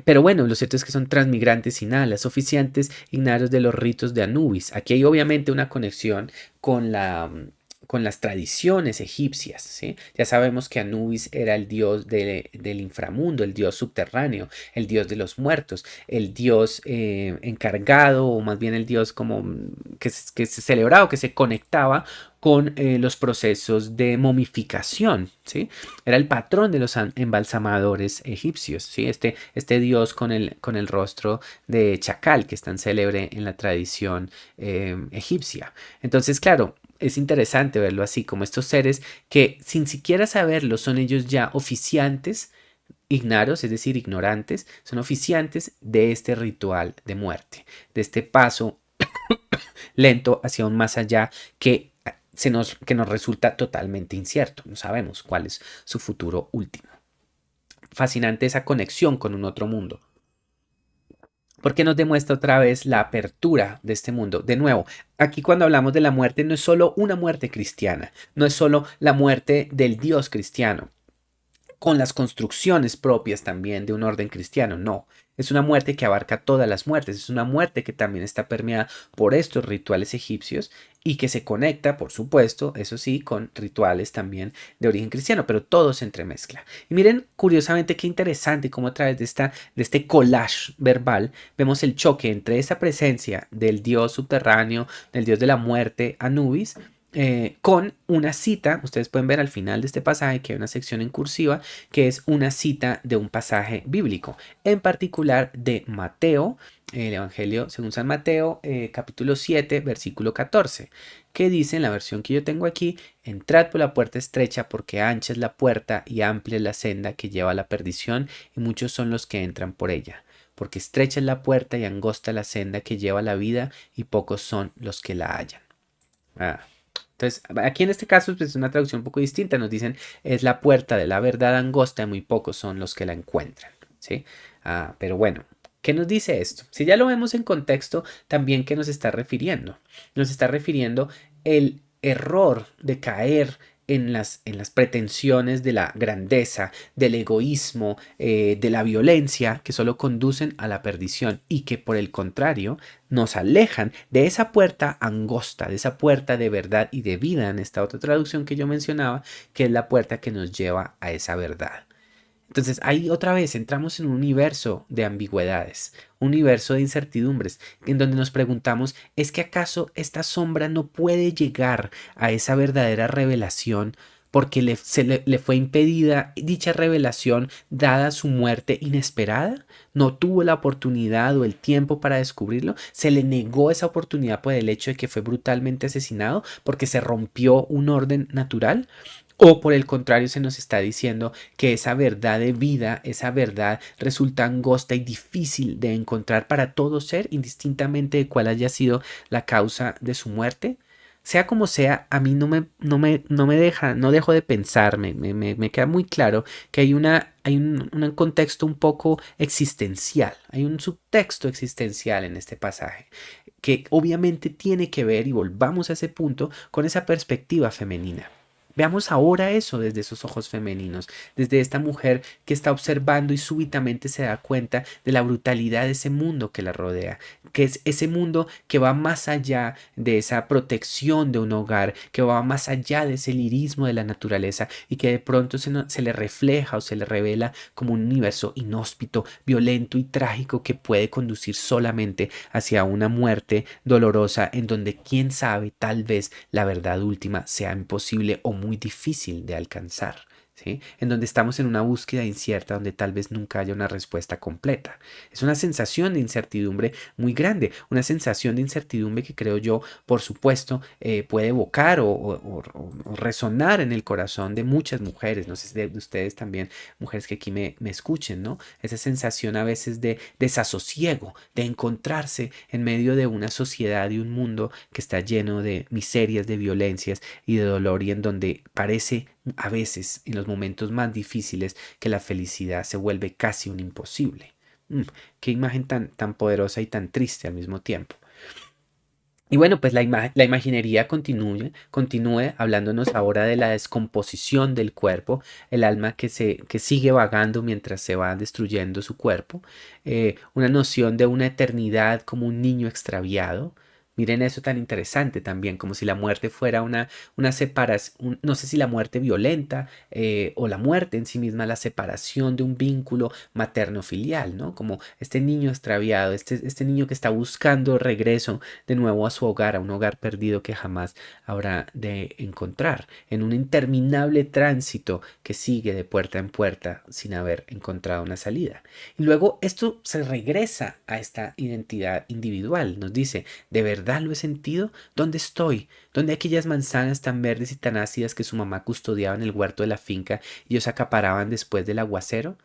Pero bueno, lo cierto es que son transmigrantes inalas, oficiantes ignarios de los ritos de Anubis. Aquí hay obviamente una conexión con las tradiciones egipcias, ¿sí? Ya sabemos que Anubis era el dios del inframundo, el dios subterráneo, el dios de los muertos, el dios encargado, o más bien el dios como que se celebraba o que se conectaba con los procesos de momificación, ¿sí? Era el patrón de los embalsamadores egipcios, ¿sí? Este dios con el rostro de chacal, que es tan célebre en la tradición egipcia. Entonces, claro, es interesante verlo así, como estos seres que sin siquiera saberlo son ellos ya oficiantes, ignaros, es decir, ignorantes, son oficiantes de este ritual de muerte, de este paso lento hacia un más allá que nos resulta totalmente incierto. No sabemos cuál es su futuro último. Fascinante esa conexión con un otro mundo. Porque nos demuestra otra vez la apertura de este mundo. De nuevo, aquí cuando hablamos de la muerte no es solo una muerte cristiana, no es solo la muerte del Dios cristiano, con las construcciones propias también de un orden cristiano. No, es una muerte que abarca todas las muertes, es una muerte que también está permeada por estos rituales egipcios y que se conecta, por supuesto, eso sí, con rituales también de origen cristiano, pero todo se entremezcla. Y miren, curiosamente, qué interesante cómo a través de este collage verbal vemos el choque entre esa presencia del dios subterráneo, del dios de la muerte, Anubis, con una cita. Ustedes pueden ver al final de este pasaje que hay una sección en cursiva que es una cita de un pasaje bíblico, en particular de Mateo, el Evangelio según San Mateo, capítulo 7, versículo 14, que dice en la versión que yo tengo aquí: entrad por la puerta estrecha, porque ancha es la puerta y amplia es la senda que lleva a la perdición, y muchos son los que entran por ella. Porque estrecha es la puerta y angosta la senda que lleva a la vida, y pocos son los que la hallan. Ah. Entonces, aquí en este caso pues, es una traducción un poco distinta. Nos dicen, es la puerta de la verdad angosta y muy pocos son los que la encuentran. ¿Sí? Pero bueno, ¿qué nos dice esto? Si ya lo vemos en contexto, también ¿qué nos está refiriendo? Nos está refiriendo el error de caer en las pretensiones de la grandeza, del egoísmo, de la violencia, que solo conducen a la perdición y que por el contrario nos alejan de esa puerta angosta, de esa puerta de verdad y de vida, en esta otra traducción que yo mencionaba, que es la puerta que nos lleva a esa verdad. Entonces ahí otra vez entramos en un universo de ambigüedades, un universo de incertidumbres, en donde nos preguntamos, ¿es que acaso esta sombra no puede llegar a esa verdadera revelación porque le fue impedida dicha revelación dada su muerte inesperada? ¿No tuvo la oportunidad o el tiempo para descubrirlo? ¿Se le negó esa oportunidad por el hecho de que fue brutalmente asesinado porque se rompió un orden natural? ¿O por el contrario se nos está diciendo que esa verdad de vida, esa verdad resulta angosta y difícil de encontrar para todo ser, indistintamente de cuál haya sido la causa de su muerte? Sea como sea, a mí no me deja, no dejo de pensar, me queda muy claro que hay un contexto un poco existencial, hay un subtexto existencial en este pasaje, que obviamente tiene que ver, y volvamos a ese punto, con esa perspectiva femenina. Veamos ahora eso desde esos ojos femeninos, desde esta mujer que está observando y súbitamente se da cuenta de la brutalidad de ese mundo que la rodea, que es ese mundo que va más allá de esa protección de un hogar, que va más allá de ese lirismo de la naturaleza y que de pronto se le refleja o se le revela como un universo inhóspito, violento y trágico que puede conducir solamente hacia una muerte dolorosa en donde quién sabe, tal vez la verdad última sea imposible o muy difícil de alcanzar, ¿sí? En donde estamos en una búsqueda incierta donde tal vez nunca haya una respuesta completa. Es una sensación de incertidumbre muy grande, una sensación de incertidumbre que creo yo, por supuesto, puede evocar o resonar en el corazón de muchas mujeres, no sé si de ustedes también, mujeres que aquí me escuchen, ¿no? Esa sensación a veces de desasosiego, de encontrarse en medio de una sociedad y un mundo que está lleno de miserias, de violencias y de dolor, y en donde parece a veces, en los momentos más difíciles, que la felicidad se vuelve casi un imposible. Qué imagen tan poderosa y tan triste al mismo tiempo. Y bueno, pues la imaginería continúe hablándonos ahora de la descomposición del cuerpo, el alma que sigue vagando mientras se va destruyendo su cuerpo, una noción de una eternidad como un niño extraviado. Miren eso tan interesante también, como si la muerte fuera una separación, no sé si la muerte violenta, o la muerte en sí misma, la separación de un vínculo materno-filial, ¿no? Como este niño extraviado, este niño que está buscando regreso de nuevo a su hogar, a un hogar perdido que jamás habrá de encontrar, en un interminable tránsito que sigue de puerta en puerta sin haber encontrado una salida. Y luego esto se regresa a esta identidad individual. Nos dice, ¿de verdad lo he sentido? ¿Dónde estoy? ¿Dónde aquellas manzanas tan verdes y tan ácidas que su mamá custodiaba en el huerto de la finca y ellos acaparaban después del aguacero?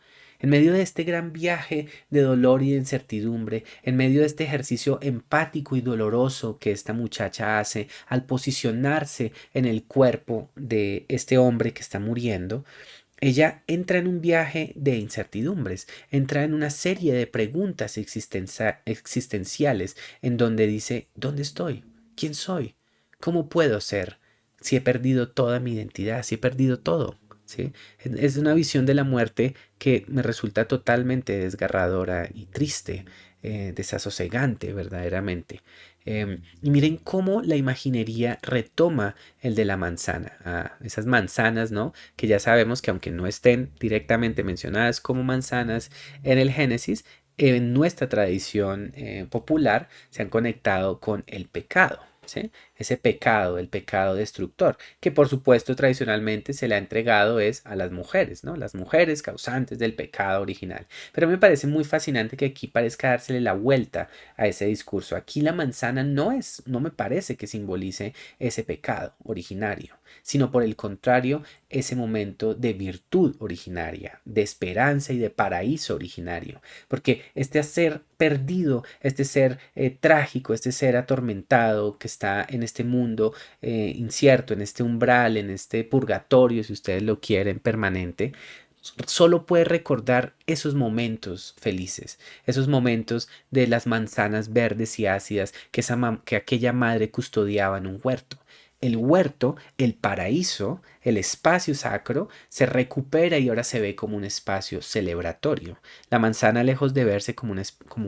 En medio de este gran viaje de dolor y de incertidumbre, en medio de este ejercicio empático y doloroso que esta muchacha hace al posicionarse en el cuerpo de este hombre que está muriendo, ella entra en un viaje de incertidumbres, entra en una serie de preguntas existenciales en donde dice, ¿dónde estoy? ¿Quién soy? ¿Cómo puedo ser? Si he perdido toda mi identidad, si he perdido todo. ¿Sí? Es una visión de la muerte que me resulta totalmente desgarradora y triste, desasosegante verdaderamente. Y miren cómo la imaginería retoma el de la manzana, esas manzanas, ¿no? Que ya sabemos que aunque no estén directamente mencionadas como manzanas en el Génesis, en nuestra tradición popular se han conectado con el pecado. ¿Sí? Ese pecado, el pecado destructor, que por supuesto tradicionalmente se le ha entregado es a las mujeres, ¿no? Las mujeres causantes del pecado original. Pero me parece muy fascinante que aquí parezca dársele la vuelta a ese discurso. Aquí la manzana no me parece que simbolice ese pecado originario, sino por el contrario, ese momento de virtud originaria, de esperanza y de paraíso originario. Porque este ser perdido, este ser trágico, este ser atormentado que está en este mundo incierto, en este umbral, en este purgatorio, si ustedes lo quieren, permanente, solo puede recordar esos momentos felices, esos momentos de las manzanas verdes y ácidas que aquella madre custodiaba en un huerto. El huerto, el paraíso, el espacio sacro, se recupera y ahora se ve como un espacio celebratorio. La manzana, lejos de verse como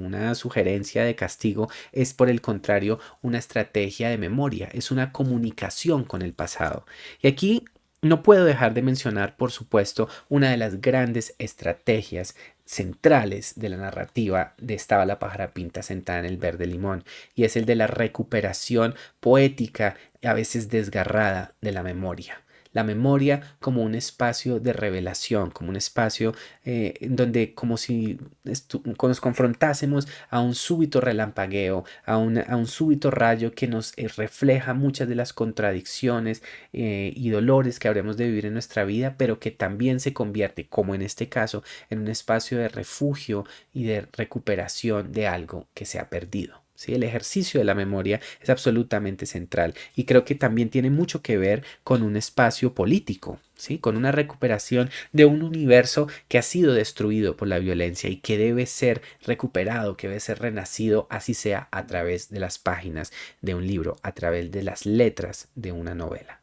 una sugerencia de castigo, es por el contrario una estrategia de memoria, es una comunicación con el pasado. Y aquí no puedo dejar de mencionar, por supuesto, una de las grandes estrategias centrales de la narrativa de Estaba la pájara pinta sentada en el verde limón, y es el de la recuperación poética, a veces desgarrada, de la memoria. La memoria como un espacio de revelación, como un espacio en donde como si nos confrontásemos a un súbito relampagueo, a un súbito rayo que nos refleja muchas de las contradicciones y dolores que habremos de vivir en nuestra vida, pero que también se convierte, como en este caso, en un espacio de refugio y de recuperación de algo que se ha perdido. ¿Sí? El ejercicio de la memoria es absolutamente central y creo que también tiene mucho que ver con un espacio político, ¿sí? Con una recuperación de un universo que ha sido destruido por la violencia y que debe ser recuperado, que debe ser renacido, así sea a través de las páginas de un libro, a través de las letras de una novela.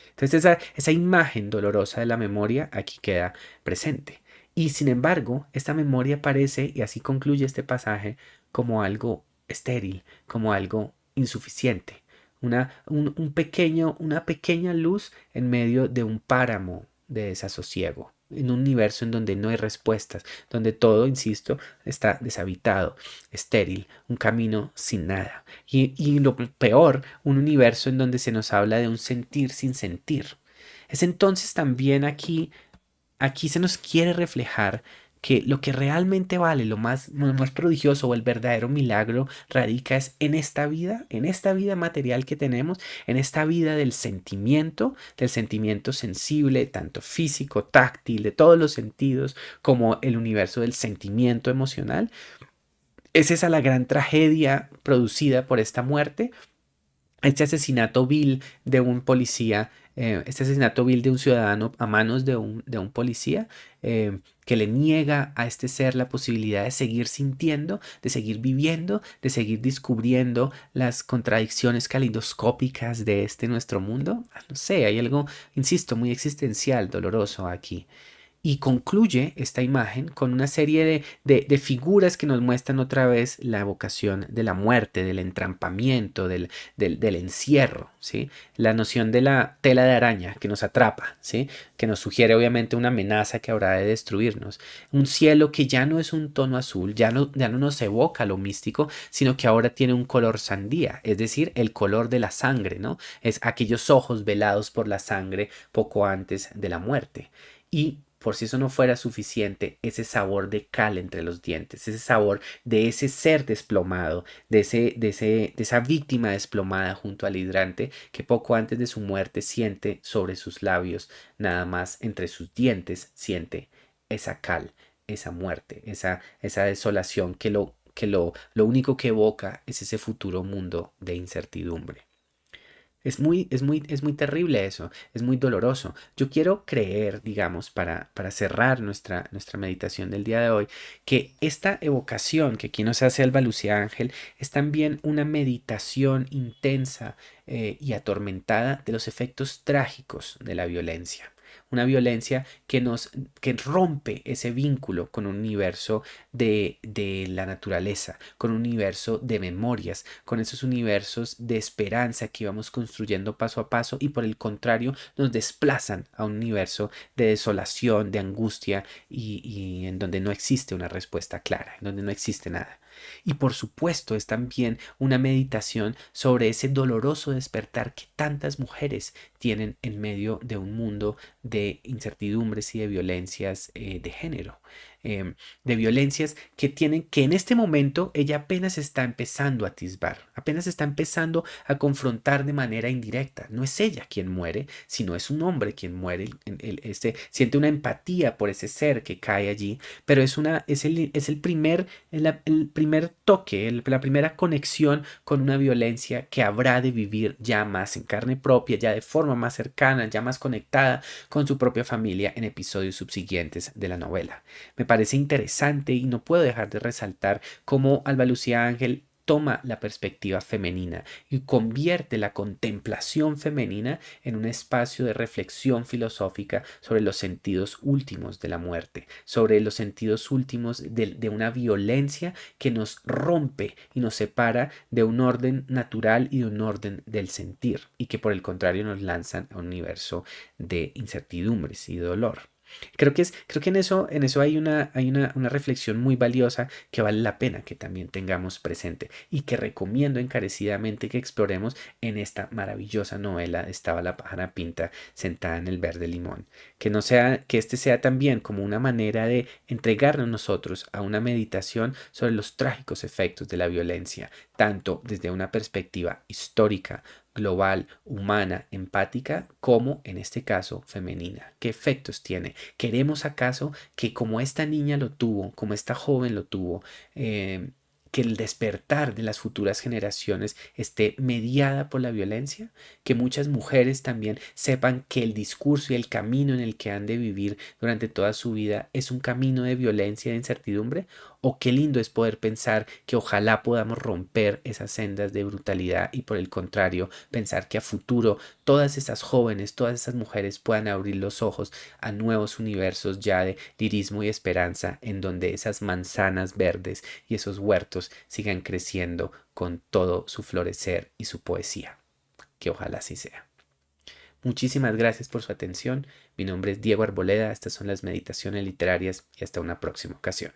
Entonces esa imagen dolorosa de la memoria aquí queda presente. Y sin embargo, esta memoria aparece, y así concluye este pasaje, como algo estéril, como algo insuficiente. Una pequeña luz en medio de un páramo de desasosiego, en un universo en donde no hay respuestas, donde todo, insisto, está deshabitado, estéril, un camino sin nada. Y lo peor, un universo en donde se nos habla de un sentir sin sentir. Es entonces también aquí se nos quiere reflejar que lo que realmente vale, lo más prodigioso o el verdadero milagro radica es en esta vida material que tenemos, en esta vida del sentimiento sensible, tanto físico, táctil, de todos los sentidos, como el universo del sentimiento emocional. ¿Es esa la gran tragedia producida por esta muerte? Este asesinato vil de un policía, este asesinato vil de un ciudadano a manos de un policía que le niega a este ser la posibilidad de seguir sintiendo, de seguir viviendo, de seguir descubriendo las contradicciones calidoscópicas de este nuestro mundo. No sé, hay algo, insisto, muy existencial, doloroso aquí. Y concluye esta imagen con una serie de figuras que nos muestran otra vez la evocación de la muerte, del entrampamiento, del encierro, ¿sí? La noción de la tela de araña que nos atrapa, ¿sí? Que nos sugiere obviamente una amenaza que habrá de destruirnos. Un cielo que ya no es un tono azul, ya no nos evoca lo místico, sino que ahora tiene un color sandía, es decir, el color de la sangre, ¿no? Es aquellos ojos velados por la sangre poco antes de la muerte. Y por si eso no fuera suficiente, ese sabor de cal entre los dientes, ese sabor de ese ser desplomado, de esa víctima desplomada junto al hidrante que poco antes de su muerte siente sobre sus labios, nada más entre sus dientes siente esa cal, esa muerte, esa desolación lo único que evoca es ese futuro mundo de incertidumbre. Es muy terrible eso, es muy doloroso. Yo quiero creer, digamos, para cerrar nuestra meditación del día de hoy, que esta evocación que aquí nos hace Alba Lucía Ángel es también una meditación intensa y atormentada de los efectos trágicos de la violencia. Una violencia que rompe ese vínculo con un universo de la naturaleza, con un universo de memorias, con esos universos de esperanza que íbamos construyendo paso a paso y por el contrario nos desplazan a un universo de desolación, de angustia y en donde no existe una respuesta clara, en donde no existe nada. Y por supuesto es también una meditación sobre ese doloroso despertar que tantas mujeres tienen en medio de un mundo de incertidumbres y de violencias de género. De violencias que en este momento ella apenas está empezando a atisbar, apenas está empezando a confrontar de manera indirecta. No es ella quien muere, sino es un hombre quien muere. Siente una empatía por ese ser que cae allí, pero es el primer toque, la primera conexión con una violencia que habrá de vivir ya más en carne propia, ya de forma más cercana, ya más conectada con su propia familia en episodios subsiguientes de la novela. Me parece interesante y no puedo dejar de resaltar cómo Alba Lucía Ángel toma la perspectiva femenina y convierte la contemplación femenina en un espacio de reflexión filosófica sobre los sentidos últimos de la muerte, sobre los sentidos últimos de una violencia que nos rompe y nos separa de un orden natural y de un orden del sentir y que por el contrario nos lanzan a un universo de incertidumbres y dolor. Creo que en eso hay una reflexión muy valiosa que vale la pena que también tengamos presente y que recomiendo encarecidamente que exploremos en esta maravillosa novela Estaba la pájara pinta sentada en el verde limón. Que este sea también como una manera de entregarnos nosotros a una meditación sobre los trágicos efectos de la violencia, tanto desde una perspectiva histórica, global, humana, empática, como en este caso femenina. ¿Qué efectos tiene? ¿Queremos acaso que como esta niña lo tuvo, como esta joven lo tuvo, que el despertar de las futuras generaciones esté mediada por la violencia? Que muchas mujeres también sepan que el discurso y el camino en el que han de vivir durante toda su vida es un camino de violencia y de incertidumbre. O qué lindo es poder pensar que ojalá podamos romper esas sendas de brutalidad y por el contrario pensar que a futuro todas esas jóvenes, todas esas mujeres puedan abrir los ojos a nuevos universos ya de lirismo y esperanza en donde esas manzanas verdes y esos huertos sigan creciendo con todo su florecer y su poesía. Que ojalá así sea. Muchísimas gracias por su atención. Mi nombre es Diego Arboleda. Estas son las meditaciones literarias y hasta una próxima ocasión.